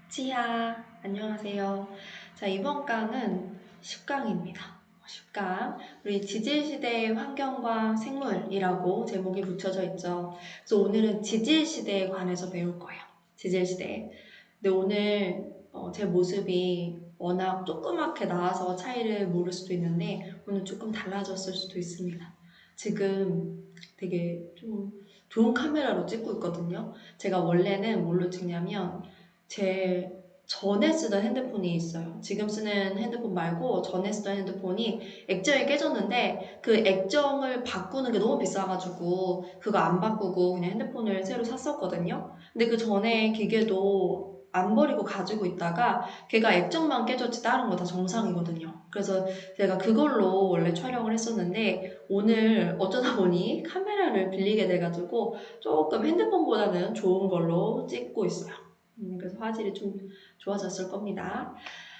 지하, 안녕하세요. 자, 이번 강은 10강입니다. 10강. 우리 지질시대의 환경과 생물이라고 제목이 붙여져 있죠. 그래서 오늘은 지질시대에 관해서 배울 거예요. 지질시대. 근데 오늘 제 모습이 워낙 조그맣게 나와서 차이를 모를 수도 있는데 오늘 조금 달라졌을 수도 있습니다. 지금 되게 좀 좋은 카메라로 찍고 있거든요. 제가 원래는 뭘로 찍냐면 제 전에 쓰던 핸드폰이 있어요. 지금 쓰는 핸드폰 말고 전에 쓰던 핸드폰이 액정이 깨졌는데 그 액정을 바꾸는 게 너무 비싸가지고 그거 안 바꾸고 그냥 핸드폰을 새로 샀었거든요. 근데 그 전에 기계도 안 버리고 가지고 있다가 걔가 액정만 깨졌지 다른 거 다 정상이거든요. 그래서 제가 그걸로 원래 촬영을 했었는데 오늘 어쩌다 보니 카메라를 빌리게 돼가지고 조금 핸드폰보다는 좋은 걸로 찍고 있어요. 그래서 화질이 좀 좋아졌을 겁니다.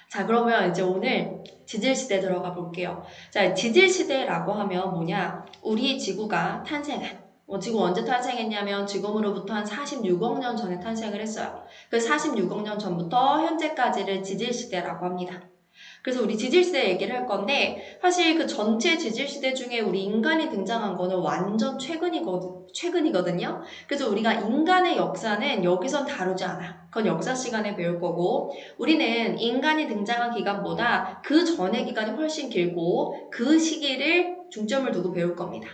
자, 그러면 이제 오늘 지질시대 들어가 볼게요. 자, 지질시대라고 하면 뭐냐? 우리 지구가 탄생한 지구 언제 탄생했냐면 지금으로부터 한 46억 년 전에 탄생을 했어요. 그 46억 년 전부터 현재까지를 지질시대라고 합니다. 그래서 우리 지질시대 얘기를 할 건데 사실 그 전체 지질시대 중에 우리 인간이 등장한 거는 완전 최근이거든요. 그래서 우리가 인간의 역사는 여기선 다루지 않아. 그건 역사 시간에 배울 거고 우리는 인간이 등장한 기간보다 그 전의 기간이 훨씬 길고 그 시기를 중점을 두고 배울 겁니다.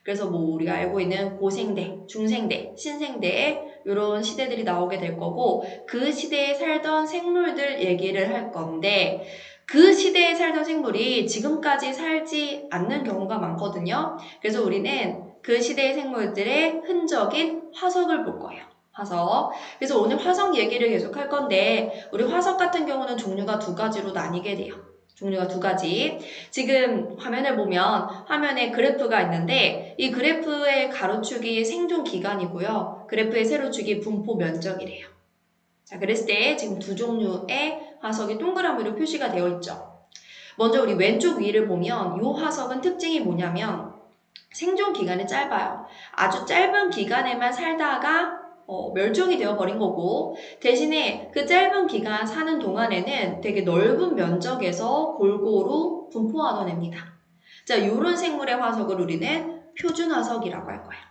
그래서 뭐 우리가 알고 있는 고생대, 중생대, 신생대 이런 시대들이 나오게 될 거고 그 시대에 살던 생물들 얘기를 할 건데 그 시대에 살던 생물이 지금까지 살지 않는 경우가 많거든요. 그래서 우리는 그 시대의 생물들의 흔적인 화석을 볼 거예요. 화석. 그래서 오늘 화석 얘기를 계속 할 건데 우리 화석 같은 경우는 종류가 두 가지로 나뉘게 돼요. 종류가 두 가지. 지금 화면을 보면 화면에 그래프가 있는데 이 그래프의 가로축이 생존 기간이고요. 그래프의 세로축이 분포 면적이래요. 자, 그랬을 때 지금 두 종류의 화석이 동그라미로 표시가 되어 있죠. 먼저 우리 왼쪽 위를 보면 이 화석은 특징이 뭐냐면 생존 기간이 짧아요. 아주 짧은 기간에만 살다가 멸종이 되어버린 거고 대신에 그 짧은 기간 사는 동안에는 되게 넓은 면적에서 골고루 분포하던 애입니다. 자, 이런 생물의 화석을 우리는 표준화석이라고 할 거예요.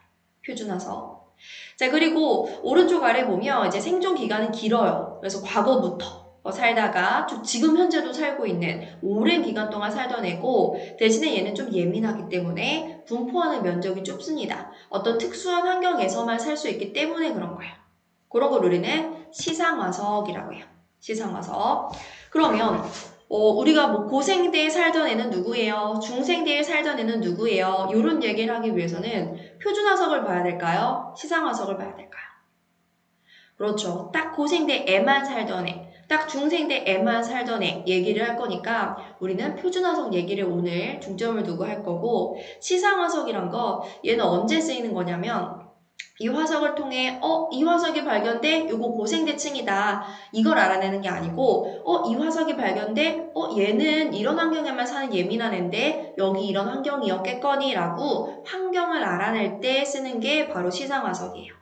표준화석. 자, 그리고 오른쪽 아래 보면 이제 생존 기간은 길어요. 그래서 과거부터 살다가 지금 현재도 살고 있는 오랜 기간 동안 살던 애고 대신에 얘는 좀 예민하기 때문에 분포하는 면적이 좁습니다. 어떤 특수한 환경에서만 살 수 있기 때문에 그런 거예요. 그런 걸 우리는 시상화석이라고 해요. 시상화석. 그러면 우리가 뭐 고생대에 살던 애는 누구예요? 중생대에 살던 애는 누구예요? 이런 얘기를 하기 위해서는 표준화석을 봐야 될까요? 시상화석을 봐야 될까요? 그렇죠. 딱 고생대 애만 살던 애, 딱 중생대 애만 살던 애 얘기를 할 거니까 우리는 표준화석 얘기를 오늘 중점을 두고 할 거고 시상화석이란 거 얘는 언제 쓰이는 거냐면 이 화석을 통해 이 화석이 발견돼? 이거 고생대층이다. 이걸 알아내는 게 아니고 이 화석이 발견돼? 얘는 이런 환경에만 사는 예민한 애인데 여기 이런 환경이었겠거니 라고 환경을 알아낼 때 쓰는 게 바로 시상화석이에요.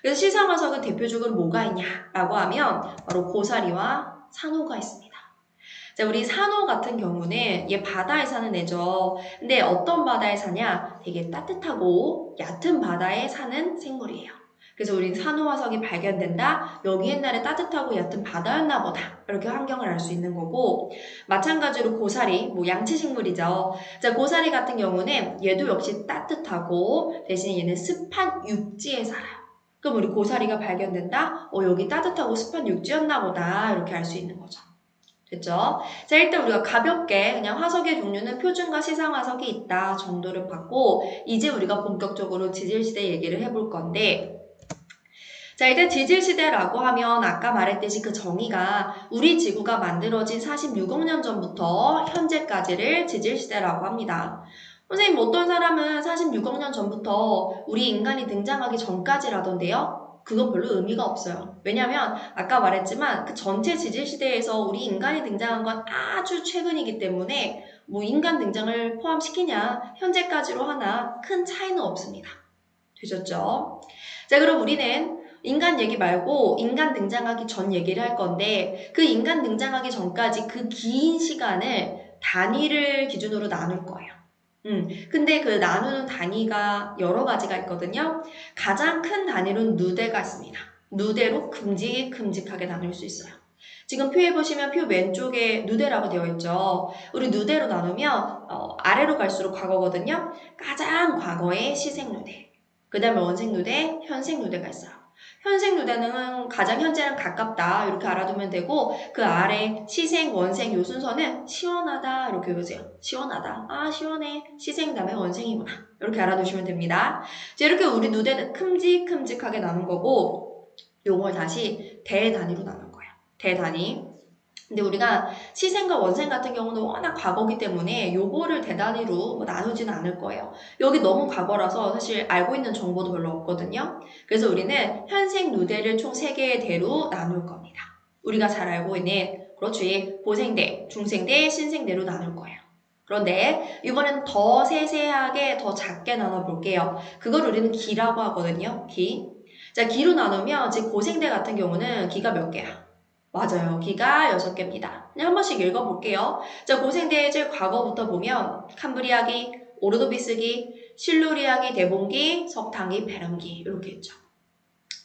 그래서 시상화석은 대표적으로 뭐가 있냐라고 하면 바로 고사리와 산호가 있습니다. 자, 우리 산호 같은 경우는 얘 바다에 사는 애죠. 근데 어떤 바다에 사냐? 되게 따뜻하고 얕은 바다에 사는 생물이에요. 그래서 우리 산호화석이 발견된다? 여기 옛날에 따뜻하고 얕은 바다였나 보다. 이렇게 환경을 알 수 있는 거고 마찬가지로 고사리, 뭐 양치식물이죠. 자, 고사리 같은 경우는 얘도 역시 따뜻하고 대신 얘는 습한 육지에 살아요. 그럼 우리 고사리가 발견된다? 여기 따뜻하고 습한 육지였나 보다. 이렇게 알 수 있는 거죠. 됐죠? 자, 일단 우리가 가볍게 그냥 화석의 종류는 표준과 시상화석이 있다 정도를 받고 이제 우리가 본격적으로 지질시대 얘기를 해볼 건데 자, 일단 지질시대라고 하면 아까 말했듯이 그 정의가 우리 지구가 만들어진 46억 년 전부터 현재까지를 지질시대라고 합니다. 선생님, 어떤 사람은 46억 년 전부터 우리 인간이 등장하기 전까지라던데요? 그건 별로 의미가 없어요. 왜냐면 아까 말했지만 그 전체 지질시대에서 우리 인간이 등장한 건 아주 최근이기 때문에 뭐 인간 등장을 포함시키냐 현재까지로 하나 큰 차이는 없습니다. 되셨죠? 자, 그럼 우리는 인간 얘기 말고 인간 등장하기 전 얘기를 할 건데 그 인간 등장하기 전까지 그 긴 시간을 단위를 기준으로 나눌 거예요. 근데 그 나누는 단위가 여러 가지가 있거든요. 가장 큰 단위로는 누대가 있습니다. 누대로 큼직큼직하게 나눌 수 있어요. 지금 표에 보시면 표 왼쪽에 누대라고 되어 있죠. 우리 누대로 나누면 아래로 갈수록 과거거든요. 가장 과거의 시생 누대, 그 다음에 원생 누대, 현생 누대가 있어요. 현생 누대는 가장 현재랑 가깝다 이렇게 알아두면 되고 그 아래 시생, 원생 요 순서는 시원하다 이렇게 보세요. 시원하다. 아 시원해. 시생 다음에 원생이구나. 이렇게 알아두시면 됩니다. 자, 이렇게 우리 누대는 큼직큼직하게 나눈 거고 요걸 다시 대단위로 나눌 거예요. 대단위. 근데 우리가 시생과 원생 같은 경우는 워낙 과거기 때문에 요거를 대단위로 뭐 나누지는 않을 거예요. 여기 너무 과거라서 사실 알고 있는 정보도 별로 없거든요. 그래서 우리는 현생 누대를 총 3개의 대로 나눌 겁니다. 우리가 잘 알고 있는 그렇지 고생대, 중생대, 신생대로 나눌 거예요. 그런데 이번에는 더 세세하게 더 작게 나눠볼게요. 그걸 우리는 기라고 하거든요. 기. 자, 기로 나누면 지금 고생대 같은 경우는 기가 몇 개야? 맞아요. 기가 6개입니다. 그냥 한 번씩 읽어볼게요. 자, 고생대의 제일 과거부터 보면 캄브리아기, 오르도비스기, 실루리아기, 대봉기, 석탄기, 베름기 이렇게 있죠.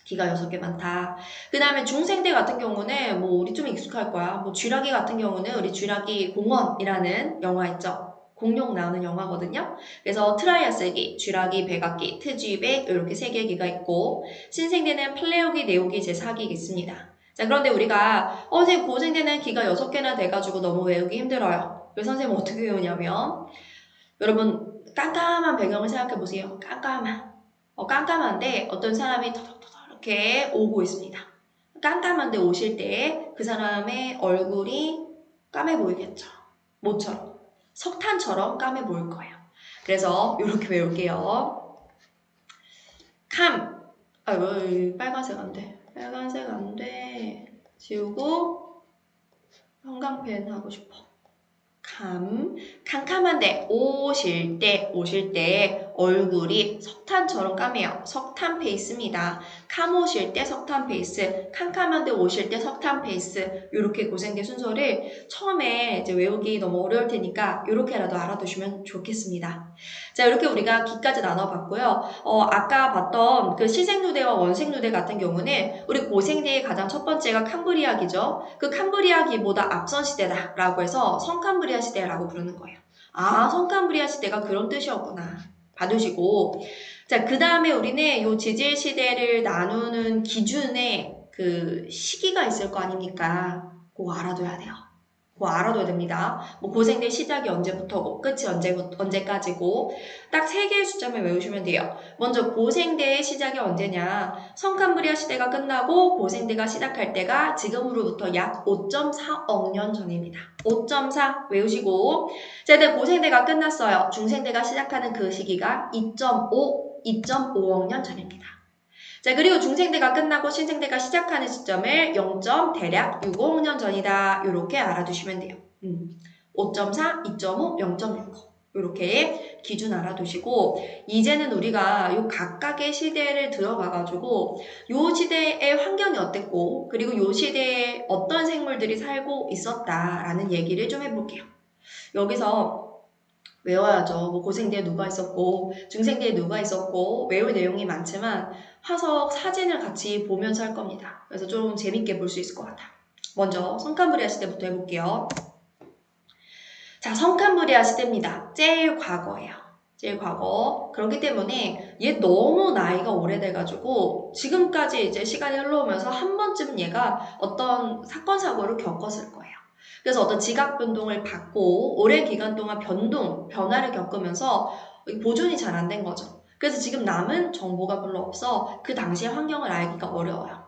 기가 6개 많다. 그 다음에 중생대 같은 경우는 뭐 우리 좀 익숙할 거야. 뭐 쥐라기 같은 경우는 우리 쥐라기 공원이라는 영화 있죠. 공룡 나오는 영화거든요. 그래서 트라이아스기, 쥐라기, 백악기, 트쥐백 이렇게 3개의 기가 있고 신생대는 플레오기, 네오기, 제4기가 있습니다. 자, 그런데 우리가 선생님 고생대는 기가 6개나 돼가지고 너무 외우기 힘들어요. 그래서 선생님 어떻게 외우냐면 여러분 깜깜한 배경을 생각해 보세요. 깜깜한데 어떤 사람이 터덕터덕 이렇게 오고 있습니다. 깜깜한데 오실 때 그 사람의 얼굴이 까매 보이겠죠. 뭐처럼? 석탄처럼 까매 보일 거예요. 그래서 이렇게 외울게요. 빨간색 안 돼. 빨간색 안 돼. 지우고 형광펜 하고 싶어. 캄캄한데 오실 때 얼굴이 석탄처럼 까매요. 석탄 페이스입니다. 오실 때 석탄 페이스, 캄캄한데 오실 때 석탄 페이스 이렇게 고생대 순서를 처음에 이제 외우기 너무 어려울 테니까 이렇게라도 알아두시면 좋겠습니다. 자, 이렇게 우리가 기까지 나눠봤고요. 아까 봤던 그 시생누대와 원생누대 같은 경우는 우리 고생대의 가장 첫 번째가 캄브리아기죠. 그 캄브리아기보다 앞선 시대다라고 해서 성캄브리아 시대라고 부르는 거예요. 아, 성캄브리아 시대가 그런 뜻이었구나. 봐두시고. 자, 그 다음에 우리는 요 지질 시대를 나누는 기준에 그 시기가 있을 거 아닙니까? 그거 알아둬야 돼요. 그거 알아둬야 됩니다. 뭐 고생대 시작이 언제부터고 끝이 언제까지고 딱 3개의 숫자만 외우시면 돼요. 먼저 고생대의 시작이 언제냐? 성캄브리아 시대가 끝나고 고생대가 시작할 때가 지금으로부터 약 5.4억 년 전입니다. 5.4 외우시고 자, 일단 고생대가 끝났어요. 중생대가 시작하는 그 시기가 2.5억 년 전입니다. 자, 그리고 중생대가 끝나고 신생대가 시작하는 시점을 0. 대략 6억 년 전이다. 이렇게 알아두시면 돼요. 5.4, 2.5, 0.65 이렇게 기준 알아두시고 이제는 우리가 요 각각의 시대를 들어가가지고 요 시대의 환경이 어땠고 그리고 요 시대에 어떤 생물들이 살고 있었다라는 얘기를 좀 해볼게요. 여기서 외워야죠. 뭐 고생대에 누가 있었고 중생대에 누가 있었고 외울 내용이 많지만 화석 사진을 같이 보면서 할 겁니다. 그래서 좀 재밌게 볼 수 있을 것 같아. 먼저 성캄브리아 시대부터 해볼게요. 자, 성캄브리아 시대입니다. 제일 과거예요. 제일 과거. 그렇기 때문에 얘 너무 나이가 오래돼가지고 지금까지 이제 시간이 흘러오면서 한 번쯤 얘가 어떤 사건 사고를 겪었을 거예요. 그래서 어떤 지각 변동을 받고 오랜 기간 동안 변화를 겪으면서 보존이 잘 안 된 거죠. 그래서 지금 남은 정보가 별로 없어 그 당시의 환경을 알기가 어려워요.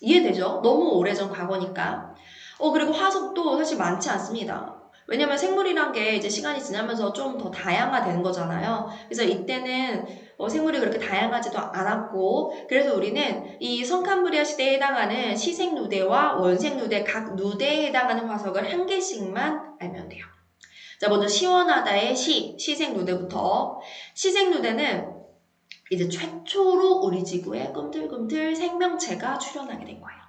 이해되죠? 너무 오래전 과거니까. 그리고 화석도 사실 많지 않습니다. 왜냐면 생물이란 게 이제 시간이 지나면서 좀 더 다양화되는 거잖아요. 그래서 이때는 생물이 그렇게 다양하지도 않았고, 그래서 우리는 이 성캄브리아 시대에 해당하는 시생누대와 원생누대 각 누대에 해당하는 화석을 한 개씩만 알면 돼요. 자, 먼저 시원하다의 시생누대부터. 시생누대는 이제 최초로 우리 지구에 꿈틀꿈틀 생명체가 출현하게 된 거예요.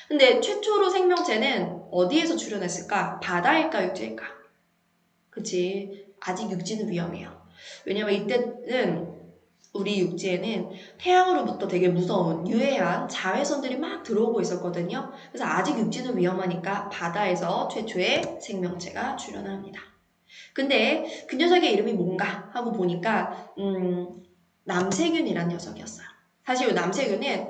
근데 최초로 생명체는 어디에서 출현했을까? 바다일까, 육지일까? 그치? 아직 육지는 위험해요. 왜냐면 이때는 우리 육지에는 태양으로부터 되게 무서운 유해한 자외선들이 막 들어오고 있었거든요. 그래서 아직 육지는 위험하니까 바다에서 최초의 생명체가 출현합니다. 근데 그 녀석의 이름이 뭔가 하고 보니까 남세균이라는 녀석이었어요. 사실 이 남세균은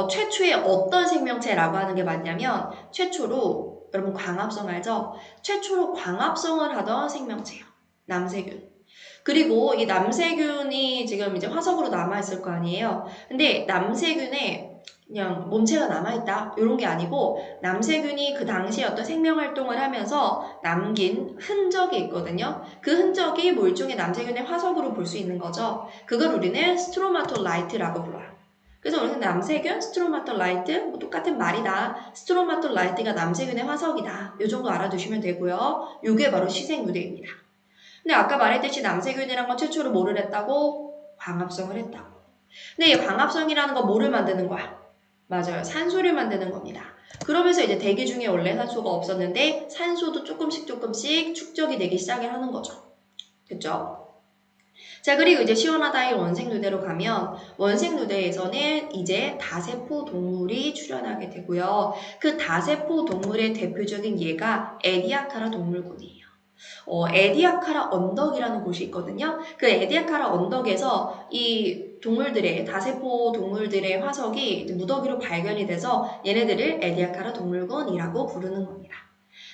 최초의 어떤 생명체라고 하는 게 맞냐면 최초로 여러분 광합성 알죠? 최초로 광합성을 하던 생명체예요. 남세균. 그리고 이 남세균이 지금 이제 화석으로 남아있을 거 아니에요. 근데 남세균에 그냥 몸체가 남아있다 이런 게 아니고 남세균이 그 당시에 어떤 생명활동을 하면서 남긴 흔적이 있거든요. 그 흔적이 뭐 일종의 남세균의 화석으로 볼 수 있는 거죠. 그걸 우리는 스트로마톨라이트라고 불러요. 그래서 우리는 남세균, 스트로마톨라이트 뭐 똑같은 말이다. 스트로마톨라이트가 남세균의 화석이다. 이 정도 알아두시면 되고요. 이게 바로 시생유대입니다. 근데 아까 말했듯이 남세균이란 건 최초로 뭐를 했다고? 광합성을 했다고. 근데 이 광합성이라는 건 뭐를 만드는 거야? 맞아요. 산소를 만드는 겁니다. 그러면서 이제 대기 중에 원래 산소가 없었는데 산소도 조금씩 축적이 되기 시작을 하는 거죠. 됐죠? 자, 그리고 이제 시원하다의 원생누대로 가면 원생누대에서는 이제 다세포 동물이 출현하게 되고요. 그 다세포 동물의 대표적인 예가 에디아카라 동물군이에요. 에디아카라 언덕이라는 곳이 있거든요. 그 에디아카라 언덕에서 이 동물들의 다세포 동물들의 화석이 무더기로 발견이 돼서 얘네들을 에디아카라 동물군이라고 부르는 겁니다.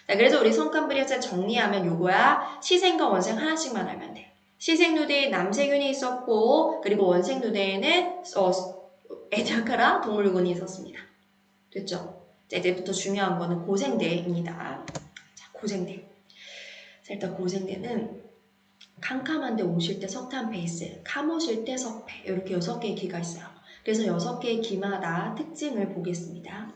자, 그래서 우리 성캄브리아자 정리하면 요거야. 시생과 원생 하나씩만 알면 돼. 시생누대에 남세균이 있었고 그리고 원생누대에는 에디아카라 동물군이 있었습니다. 됐죠? 자, 이제부터 중요한 거는 고생대입니다. 자, 고생대. 자, 일단 고생대는 캄캄한데 오실 때 석탄 베이스, 카모실 때 석패 이렇게 6개의 기가 있어요. 그래서 6개의 기마다 특징을 보겠습니다.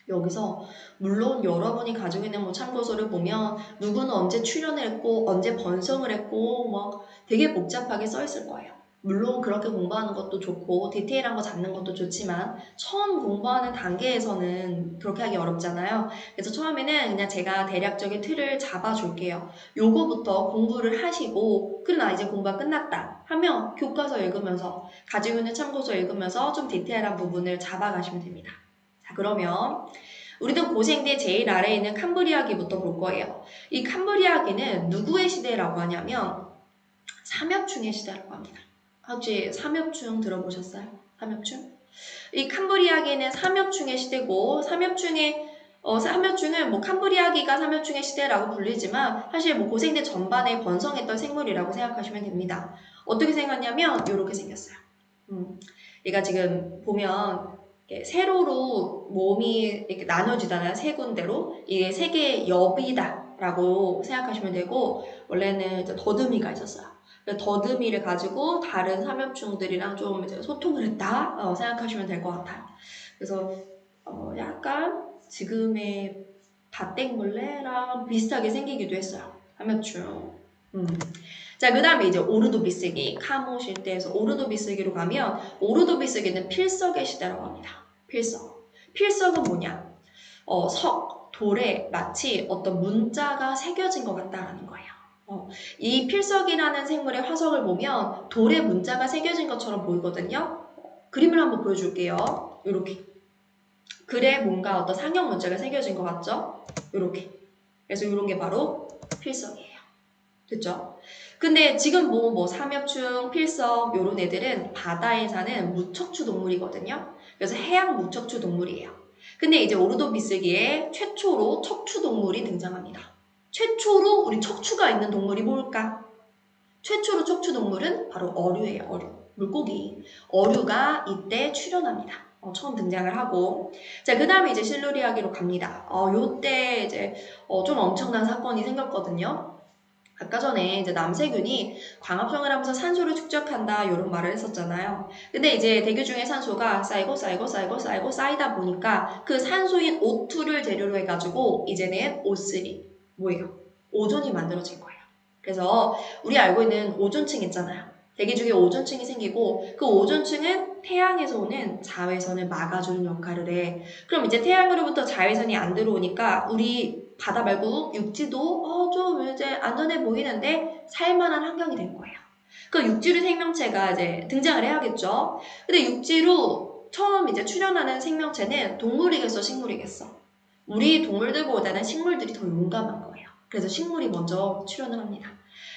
여기서 물론 여러분이 가지고 있는 뭐 참고서를 보면 누구는 언제 출연을 했고 언제 번성을 했고 막 되게 복잡하게 써 있을 거예요. 물론 그렇게 공부하는 것도 좋고 디테일한 거 잡는 것도 좋지만 처음 공부하는 단계에서는 그렇게 하기 어렵잖아요. 그래서 처음에는 그냥 제가 대략적인 틀을 잡아줄게요. 요거부터 공부를 하시고 그러나 이제 공부가 끝났다 하면 교과서 읽으면서 가지고 있는 참고서 읽으면서 좀 디테일한 부분을 잡아가시면 됩니다. 자, 그러면 우리도 고생대 제일 아래에 있는 캄브리아기부터 볼 거예요. 이 캄브리아기는 누구의 시대라고 하냐면 삼엽충의 시대라고 합니다. 혹시 삼엽충 들어보셨어요? 삼엽충? 이 캄브리아기는 삼엽충의 시대고 삼엽충은 뭐 캄브리아기가 삼엽충의 시대라고 불리지만 사실 뭐 고생대 전반에 번성했던 생물이라고 생각하시면 됩니다. 어떻게 생겼냐면 이렇게 생겼어요. 얘가 지금 보면 세로로 몸이 이렇게 나눠지잖아요. 세 군데로. 이게 세 개의 엽이다라고 생각하시면 되고 원래는 이제 더듬이가 있었어요. 더듬이를 가지고 다른 삼엽충들이랑 좀 이제 소통을 했다 생각하시면 될 것 같아요. 그래서 약간 지금의 밭땡벌레랑 비슷하게 생기기도 했어요. 삼엽충. 자, 그 다음에 이제 오르도비스기, 카모실 때에서 오르도비스기로 가면 오르도비스기는 필석의 시대라고 합니다. 필석. 필석은 뭐냐? 돌에 마치 어떤 문자가 새겨진 것 같다라는 거예요. 이 필석이라는 생물의 화석을 보면 돌에 문자가 새겨진 것처럼 보이거든요. 그림을 한번 보여줄게요. 이렇게. 글에 뭔가 어떤 상형 문자가 새겨진 것 같죠? 이렇게. 그래서 이런 게 바로 필석이에요. 됐죠? 근데 지금 삼엽충, 필석 요런 애들은 바다에 사는 무척추 동물이거든요. 그래서 해양 무척추 동물이에요. 근데 이제 오르도비스기에 최초로 척추 동물이 등장합니다. 최초로 우리 척추가 있는 동물이 뭘까? 최초로 척추 동물은 바로 어류예요. 어류. 물고기. 어류가 이때 출현합니다. 처음 등장을 하고. 자, 그 다음에 이제 실루리아기로 갑니다. 요때 이제 좀 엄청난 사건이 생겼거든요. 아까 전에 이제 남세균이 광합성을 하면서 산소를 축적한다 이런 말을 했었잖아요. 근데 이제 대기 중에 산소가 쌓이고 쌓이다 보니까 그 산소인 O2를 재료로 해가지고 이제는 O3 뭐예요? 오존이 만들어진 거예요. 그래서 우리 알고 있는 오존층 있잖아요. 대기 중에 오존층이 생기고 그 오존층은 태양에서 오는 자외선을 막아주는 역할을 해. 그럼 이제 태양으로부터 자외선이 안 들어오니까 우리 바다 말고 육지도 좀 이제 안전해 보이는데 살만한 환경이 된 거예요. 그 육지류 생명체가 이제 등장을 해야겠죠. 근데 육지로 처음 이제 출현하는 생명체는 동물이겠어, 식물이겠어? 우리 동물들보다는 식물들이 더 용감한 거예요. 그래서 식물이 먼저 출현을 합니다.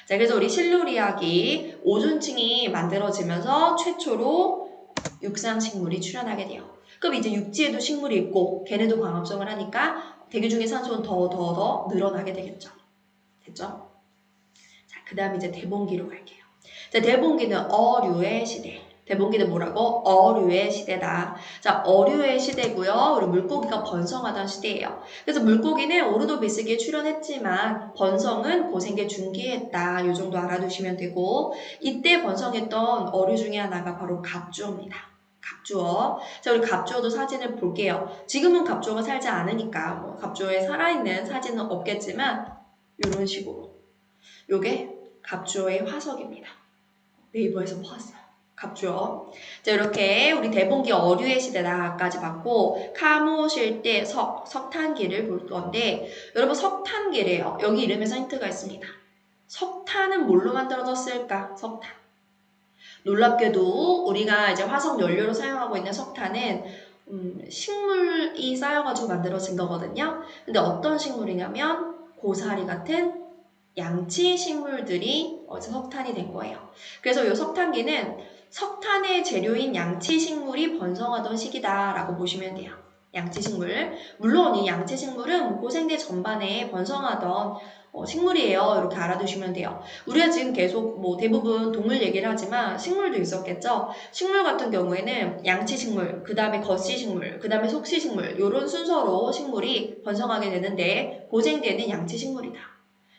자, 그래서 우리 실록 이야기 오존층이 만들어지면서 최초로 육상 식물이 출현하게 돼요. 그럼 이제 육지에도 식물이 있고 걔네도 광합성을 하니까 대기 중의 산소는 더 늘어나게 되겠죠. 됐죠? 자, 그 다음에 이제 대봉기로 갈게요. 자, 대봉기는 어류의 시대. 대봉기는 뭐라고? 어류의 시대다. 자, 어류의 시대고요. 우리 물고기가 번성하던 시대예요. 그래서 물고기는 오르도비스기에 출현했지만 번성은 고생계 중기에 했다. 이 정도 알아두시면 되고 이때 번성했던 어류 중에 하나가 바로 갑주어입니다. 갑주어. 자, 우리 갑주어도 사진을 볼게요. 지금은 갑주어가 살지 않으니까 뭐 갑주어에 살아있는 사진은 없겠지만 이런 식으로. 요게 갑주어의 화석입니다. 네이버에서 봤어요. 갑주어. 자, 이렇게 우리 대봉기 어류의 시대다까지 봤고 카모실대 석탄기를 볼 건데 여러분 석탄기래요. 여기 이름에서 힌트가 있습니다. 석탄은 뭘로 만들어졌을까? 석탄. 놀랍게도 우리가 이제 화석 연료로 사용하고 있는 석탄은 식물이 쌓여가지고 만들어진 거거든요. 근데 어떤 식물이냐면 고사리 같은 양치 식물들이 석탄이 된 거예요. 그래서 이 석탄기는 석탄의 재료인 양치 식물이 번성하던 시기다라고 보시면 돼요. 양치 식물. 물론 이 양치 식물은 고생대 전반에 번성하던 식물이에요. 이렇게 알아두시면 돼요. 우리가 지금 계속 뭐 대부분 동물 얘기를 하지만 식물도 있었겠죠. 식물 같은 경우에는 양치 식물, 그 다음에 겉씨 식물, 그 다음에 속씨 식물 이런 순서로 식물이 번성하게 되는데 고생대는 양치 식물이다.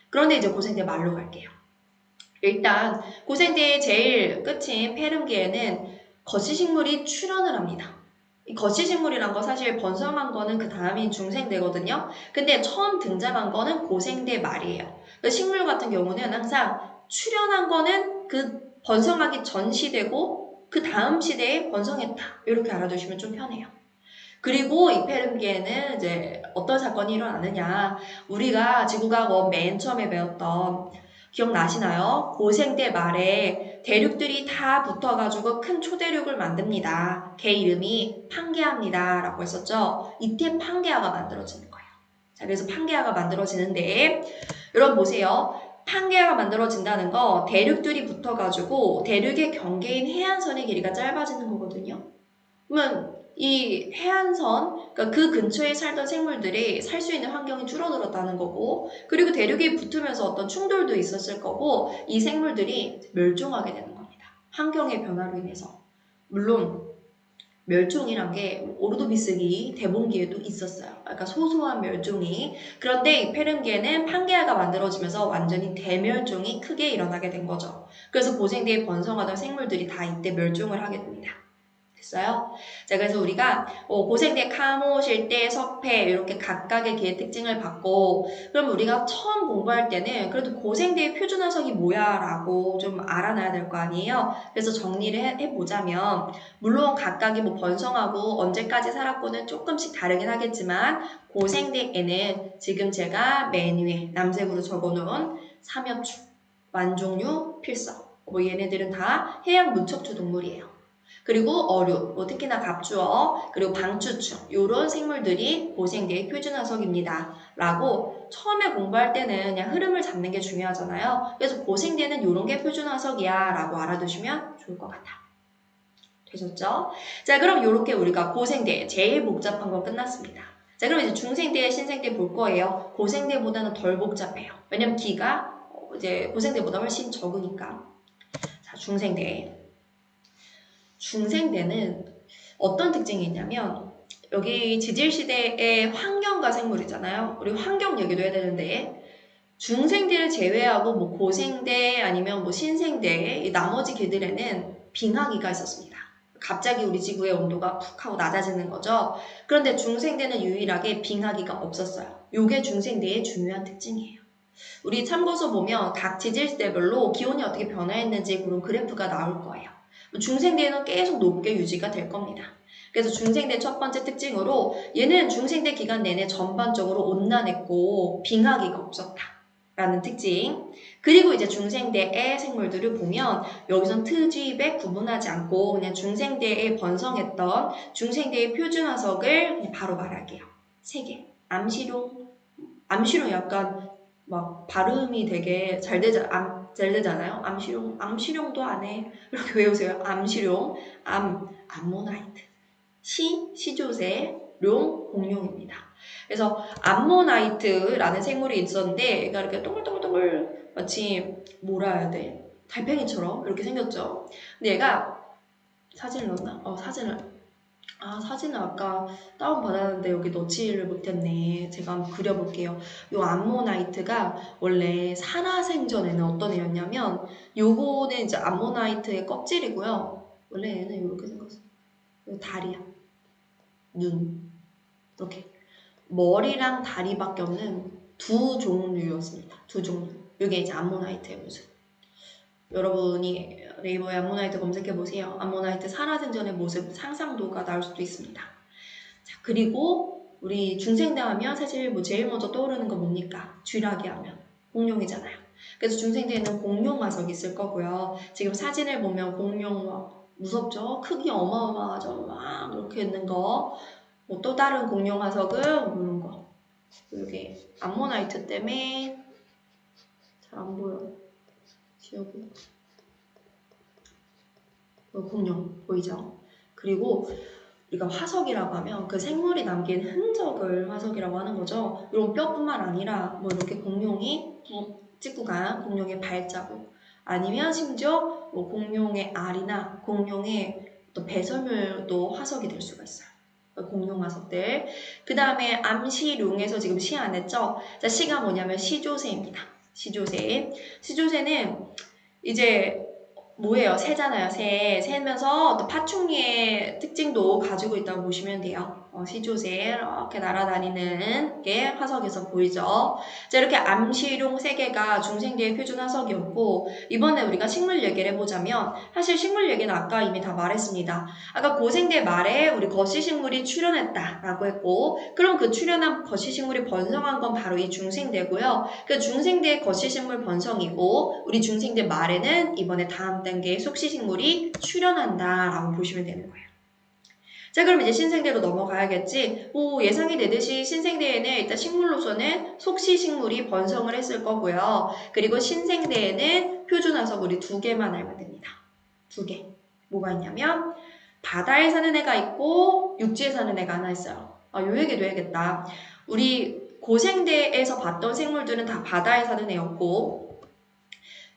그런데 이제 고생대 말로 갈게요. 일단 고생대의 제일 끝인 페름기에는 거시식물이 출현을 합니다. 이 거시식물이란 거 사실 번성한 거는 그 다음인 중생대거든요. 근데 처음 등장한 거는 고생대 말이에요. 그 식물 같은 경우는 항상 출현한 거는 그 번성하기 전 시대고 그 다음 시대에 번성했다. 이렇게 알아두시면 좀 편해요. 그리고 이 페름기에는 이제 어떤 사건이 일어나느냐. 우리가 지구과학 맨 처음에 배웠던 기억나시나요? 고생대 말에 대륙들이 다 붙어가지고 큰 초대륙을 만듭니다. 걔 이름이 판게아입니다. 라고 했었죠. 이때 판게아가 만들어지는 거예요. 자, 그래서 판게아가 만들어지는데 여러분 보세요. 판게아가 만들어진다는 거 대륙들이 붙어가지고 대륙의 경계인 해안선의 길이가 짧아지는 거거든요. 그러면 이 해안선, 그러니까 그 근처에 살던 생물들이 살 수 있는 환경이 줄어들었다는 거고, 그리고 대륙이 붙으면서 어떤 충돌도 있었을 거고, 이 생물들이 멸종하게 되는 겁니다. 환경의 변화로 인해서. 물론 멸종이란 게 오르도비스기 대봉기에도 있었어요. 그러니까 소소한 멸종이. 그런데 이 페름기에는 판게아가 만들어지면서 완전히 대멸종이 크게 일어나게 된 거죠. 그래서 고생대에 번성하던 생물들이 다 이때 멸종을 하게 됩니다. 됐어요? 자, 그래서 우리가 고생대 카모, 실대, 석패 이렇게 각각의 기의 특징을 받고 그럼 우리가 처음 공부할 때는 그래도 고생대의 표준화석이 뭐야 라고 좀 알아놔야 될 거 아니에요? 그래서 정리를 해보자면 물론 각각이 뭐 번성하고 언제까지 살았고는 조금씩 다르긴 하겠지만 고생대에는 지금 제가 맨 위에 남색으로 적어놓은 삼엽충, 완종류, 필석 뭐 얘네들은 다 해양 무척추 동물이에요. 그리고 어류, 뭐 특히나 갑주어, 그리고 방추충 이런 생물들이 고생대의 표준화석입니다. 라고 처음에 공부할 때는 그냥 흐름을 잡는 게 중요하잖아요. 그래서 고생대는 이런 게 표준화석이야 라고 알아두시면 좋을 것 같아. 되셨죠? 자, 그럼 이렇게 우리가 고생대 제일 복잡한 거 끝났습니다. 자, 그럼 이제 중생대, 신생대 볼 거예요. 고생대보다는 덜 복잡해요. 왜냐면 기가 이제 고생대보다 훨씬 적으니까. 자, 중생대. 중생대는 어떤 특징이 있냐면 여기 지질시대의 환경과 생물이잖아요. 우리 환경 얘기도 해야 되는데 중생대를 제외하고 뭐 고생대 아니면 뭐 신생대 이 나머지 개들에는 빙하기가 있었습니다. 갑자기 우리 지구의 온도가 푹 하고 낮아지는 거죠. 그런데 중생대는 유일하게 빙하기가 없었어요. 요게 중생대의 중요한 특징이에요. 우리 참고서 보면 각 지질시대별로 기온이 어떻게 변화했는지 그런 그래프가 나올 거예요. 중생대는 계속 높게 유지가 될 겁니다. 그래서 중생대 첫 번째 특징으로 얘는 중생대 기간 내내 전반적으로 온난했고 빙하기가 없었다 라는 특징. 그리고 이제 중생대의 생물들을 보면 여기선 트집에 구분하지 않고 그냥 중생대에 번성했던 중생대의 표준화석을 그냥 바로 말할게요. 3개. 암시룡 약간 막 발음이 되게 잘 되잖아요. 암시룡도 안 해. 이렇게 외우세요. 암시룡, 암모나이트. 시조새, 공룡입니다. 그래서 암모나이트라는 생물이 있었는데 얘가 이렇게 동글동글동글 마치 뭐라 해야 돼? 달팽이처럼 이렇게 생겼죠. 근데 얘가 사진을 넣었나? 사진을 아까 다운받았는데 여기 넣지를 못했네. 제가 한번 그려볼게요. 요 암모나이트가 원래 산화생전에는 어떤 애였냐면 요거는 이제 암모나이트의 껍질이고요. 원래 얘는 이렇게 생겼어요. 요 다리야. 눈. 이렇게. 머리랑 다리밖에 없는 두 종류였습니다. 두 종류. 이게 이제 암모나이트의 모습. 여러분이 네이버에 암모나이트 검색해보세요. 암모나이트 산화생전의 모습 상상도가 나올 수도 있습니다. 자, 그리고 우리 중생대 하면 사실 뭐 제일 먼저 떠오르는 건 뭡니까? 쥐라기 하면 공룡이잖아요. 그래서 중생대에는 공룡 화석이 있을 거고요. 지금 사진을 보면 공룡 무섭죠? 크기 어마어마하죠? 막 이렇게 있는 거. 뭐 또 다른 공룡 화석은 이런 거. 이게 암모나이트 때문에 잘 안 보여. 지우고. 공룡 보이죠? 그리고 우리가 화석이라고 하면 그 생물이 남긴 흔적을 화석이라고 하는 거죠. 이런 뼈뿐만 아니라 뭐 이렇게 공룡이 찍고 간 공룡의 발자국 아니면 심지어 뭐 공룡의 알이나 공룡의 또 배설물도 화석이 될 수가 있어요. 공룡 화석들. 그 다음에 암시룡에서 지금 시 안 했죠? 자, 시가 뭐냐면 시조새입니다. 시조새. 시조새는 이제 뭐예요? 새잖아요. 새면서 또 파충류의 특징도 가지고 있다고 보시면 돼요. 시조새 이렇게 날아다니는 게 화석에서 보이죠. 자, 이렇게 암시룡 3개가 중생대의 표준 화석이었고 이번에 우리가 식물 얘기를 해보자면 사실 식물 얘기는 아까 이미 다 말했습니다. 아까 고생대 말에 우리 거시식물이 출현했다라고 했고 그럼 그 출현한 거시식물이 번성한 건 바로 이 중생대고요. 그 중생대의 거시식물 번성이고 우리 중생대 말에는 이번에 다음 단계의 속시식물이 출현한다라고 보시면 되는 거예요. 자, 그럼 이제 신생대로 넘어가야겠지. 예상이 되듯이 신생대에는 일단 식물로서는 속시식물이 번성을 했을 거고요. 그리고 신생대에는 표준화석 우리 2개만 알면 됩니다. 2개. 뭐가 있냐면 바다에 사는 애가 있고 육지에 사는 애가 하나 있어요. 요 얘기도 해야겠다. 우리 고생대에서 봤던 생물들은 다 바다에 사는 애였고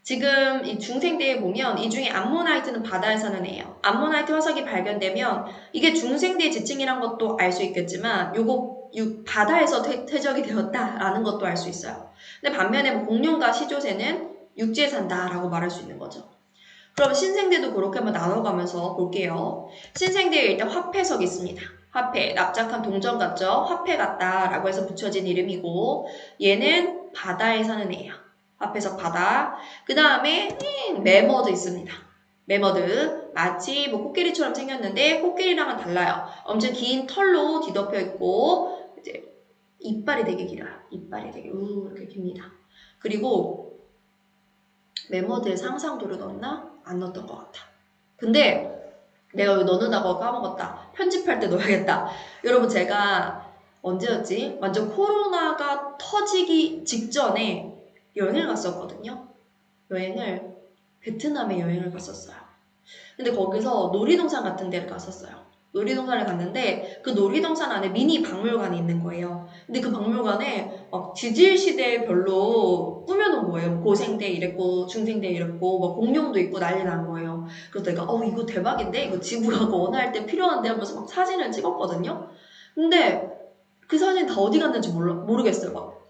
지금 이 중생대에 보면 이 중에 암모나이트는 바다에 사는 애예요. 암모나이트 화석이 발견되면 이게 중생대 지층이란 것도 알 수 있겠지만 요거 바다에서 퇴적이 되었다라는 것도 알 수 있어요. 근데 반면에 뭐 공룡과 시조새는 육지에 산다라고 말할 수 있는 거죠. 그럼 신생대도 그렇게 한번 나눠가면서 볼게요. 신생대에 일단 화폐석이 있습니다. 화폐, 납작한 동전 같죠? 화폐 같다라고 해서 붙여진 이름이고 얘는 바다에 사는 애예요. 화폐석 바다. 그 다음에 매머드 있습니다. 매머드 마치 뭐 코끼리처럼 생겼는데 코끼리랑은 달라요. 엄청 긴 털로 뒤덮여 있고 이제 이빨이 되게 길어요. 이빨이 되게 이렇게 깁니다. 그리고 매머드의 상상도를 넣었나? 안 넣었던 것 같아. 근데 내가 왜 넣는다고 까먹었다. 편집할 때 넣어야겠다. 여러분 제가 언제였지? 완전 코로나가 터지기 직전에 여행을 갔었거든요. 베트남에 여행을 갔었어요. 근데 거기서 놀이동산 같은 데를 갔었어요. 놀이동산을 갔는데 그 놀이동산 안에 미니 박물관이 있는 거예요. 근데 그 박물관에 막 지질시대별로 꾸며놓은 거예요. 고생대 이랬고 중생대 이랬고 막 공룡도 있고 난리 난 거예요. 그래서 내가 이거 대박인데? 이거 지구라고 원할 때 필요한데 하면서 막 사진을 찍었거든요. 근데 그 사진 다 어디 갔는지 모르겠어요. 막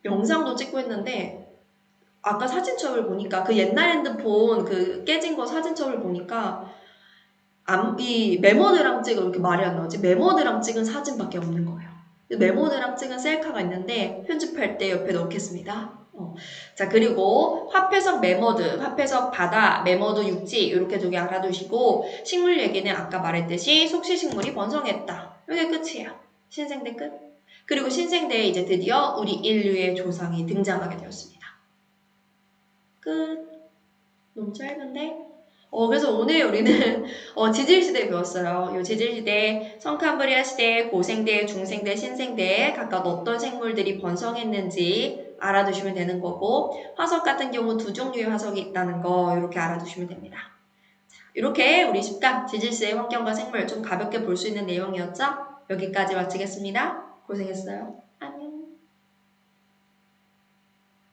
영상도 찍고 했는데 아까 사진첩을 보니까 그 옛날 핸드폰 그 깨진 거 사진첩을 보니까 이 메모드랑 찍은 이렇게 말이 안 나오지? 메모드랑 찍은 사진밖에 없는 거예요. 메모드랑 찍은 셀카가 있는데 편집할 때 옆에 넣겠습니다. 자, 그리고 화폐석 메모드, 화폐석 바다, 메모드 육지 이렇게 두 개 알아두시고 식물 얘기는 아까 말했듯이 속시식물이 번성했다. 이게 끝이에요. 신생대 끝. 그리고 신생대에 이제 드디어 우리 인류의 조상이 등장하게 되었습니다. 끝. 너무 짧은데? 그래서 오늘 우리는 지질시대 배웠어요. 이 지질시대, 성캄브리아 시대, 고생대, 중생대, 신생대에 각각 어떤 생물들이 번성했는지 알아두시면 되는 거고 화석 같은 경우 두 종류의 화석이 있다는 거 이렇게 알아두시면 됩니다. 이렇게 우리 10강 지질시대의 환경과 생물 좀 가볍게 볼 수 있는 내용이었죠? 여기까지 마치겠습니다. 고생했어요.